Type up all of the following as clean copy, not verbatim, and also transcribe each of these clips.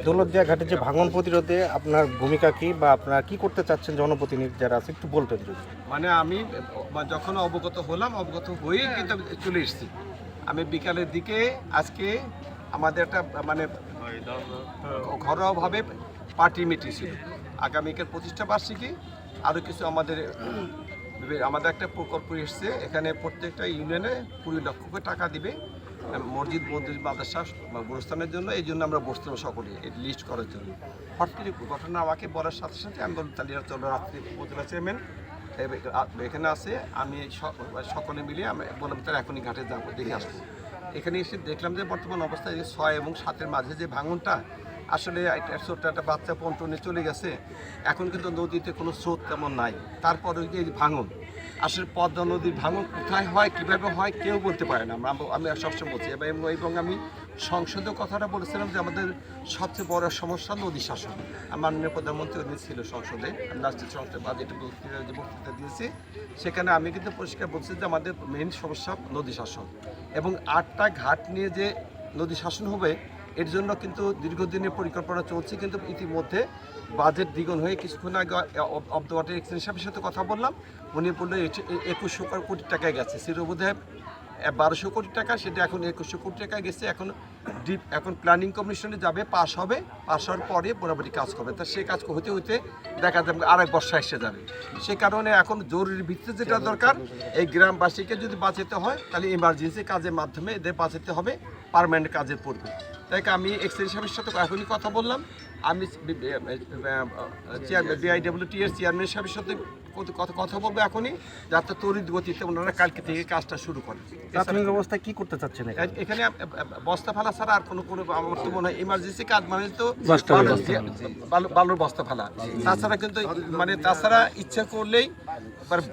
দৌলতদিয়া ঘাটে যে ভাঙন প্রতিরোধে আপনার ভূমিকা কি বা আপনারা কি করতে চাচ্ছেন জনপ্রতিনিধি যারা আছে একটু বলতেন যদি। মানে আমি যখন অবগত হলাম, অবগত হয়েই কিন্তু আমি চলে এসেছি। আমি বিকালের দিকে আজকে আমাদের একটা মানে ঘরোয়াভাবে পার্টি মিটিং ছিল। আগামীকাল প্রতিষ্ঠা বার্ষিকী, আরও কিছু আমাদের একটা প্রকল্প এসছে। এখানে প্রত্যেকটা ইউনিয়নে 20 লক্ষ করে টাকা দিবে মসজিদ, মন্দির, মাদ্রাসা, গোরস্থানের জন্য। এই জন্য আমরা বসতাম সকলে এই লিস্ট করার জন্য। হঠাৎ করে ঘটনা আমাকে বলার সাথে সাথে আমি বললাম তাহলে চলো, রাত্রি উপজেলা চেয়ারম্যান এখানে আছে, আমি সকলে মিলে আমি বললাম তাহলে এখনই ঘাটে যাবো, দেখে আসবো। এখানে এসে দেখলাম যে বর্তমান অবস্থায় 6 এবং 7-এর মাঝে যে ভাঙনটা, আসলে ছোট্ট একটা বাচ্চা পন্টনে চলে গেছে। এখন কিন্তু নদীতে কোনো স্রোত তেমন নাই। তারপরে যে ভাঙন, আসলে পদ্মা নদীর ভাঙন কোথায় হয়, কীভাবে হয় কেউ বলতে পারে না। আমি সবসময় বলছি এবং আমি সংসদে কথাটা বলেছিলাম যে আমাদের সবচেয়ে বড় সমস্যা নদী শাসন। মাননীয় প্রধানমন্ত্রী উনি ছিল সংসদে, আমি রাষ্ট্রীয় সংসদে বাজেট বক্তৃতা দিয়েছি। সেখানে আমি কিন্তু পরিষ্কার বলছি যে আমাদের মেইন সমস্যা নদী শাসন, এবং 8টা ঘাট নিয়ে যে নদী শাসন হবে এর জন্য কিন্তু দীর্ঘদিনের পরিকল্পনা চলছে। কিন্তু ইতিমধ্যে বাজেট দ্বিগুণ হয়ে কিছুক্ষণ আগে অফ দ্য ওয়াটার এক্সচেঞ্জ সাহেবের সাথে কথা বললাম। উনি বললেন 2100 কোটি টাকায় গেছে, ছিল বোধহয় 1200 কোটি টাকা, সেটা এখন 2100 কোটি টাকায় গেছে। এখন প্ল্যানিং কমিশনে যাবে, পাস হবে, পাস হওয়ার পরে মোটামুটি কাজ করবে। তা সেই কাজ হতে হতে দেখা যাবে আরেক বর্ষা এসে যাবে। সে কারণে এখন জরুরি ভিত্তিতে যেটা দরকার, এই গ্রামবাসীকে যদি বাঁচাতে হয় তাহলে ইমার্জেন্সি কাজের মাধ্যমে এদের বাঁচাতে হবে, পার্মানেন্ট কাজের পূর্বে। তাই আমি এক্সচেঞ্জ সাহেবের সাথে এখনই কথা বললাম। আমি BIWT এর চেয়ারম্যান সাহেবের সাথে কথা বলবো এখনই, যাতে তড়িৎ গতিতে ওনারা কালকে থেকে কাজটা শুরু করেন। প্রাথমিক অবস্থায় কি করতে চাচ্ছেন এখানে বস্তা ফেলা ছাড়া আর কোনো আমার তো মনে হয় ইমার্জেন্সি কাজ মানে তো বালুর বস্তা ফেলা। তাছাড়া কিন্তু তাছাড়া ইচ্ছা করলেই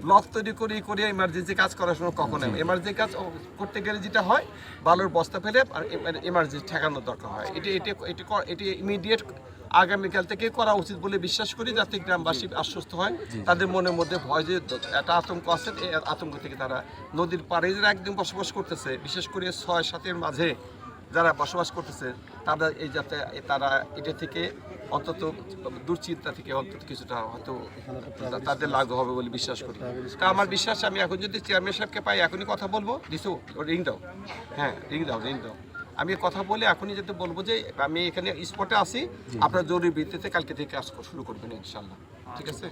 ব্লক তৈরি করে ইমার্জেন্সি কাজ করার সময় কখনো ইমার্জেন্সি কাজ করতে গেলে যেটা হয়, বালুর বস্তা ফেলে আর ইমার্জেন্সি ঠেকানোর দরকার হয়। এটি ইমিডিয়েট আগামীকাল থেকে করা উচিত বলে বিশ্বাস করি, যাতে গ্রামবাসী আশ্বস্ত হয়। তাদের মনের মধ্যে ভয় যে একটা আতঙ্ক আছে, এই আতঙ্ক থেকে তারা নদীর পাড়ে যারা একদম বসবাস করতেছে, বিশেষ করে 6-7-এর মাঝে যারা বসবাস করতেছে, তারা যাতে তারা এটা থেকে অন্তত দুশ্চিন্তা থেকে অন্তত কিছুটা হয়তো তাদের লাঘব হবে বলে বিশ্বাস করি। তা আমার বিশ্বাস, আমি এখন যদি চেয়ারম্যান সাহেবকে পাই এখনই কথা বলবো। দিছো রিং দাও, হ্যাঁ রিং দাও। আমি কথা বলে এখনই যেতে বলবো যে আমি এখানে স্পটে আসি, আপনার জরুরি ভিত্তিতে কালকে থেকে কাজ শুরু করবেন ইনশাল্লাহ। ঠিক আছে।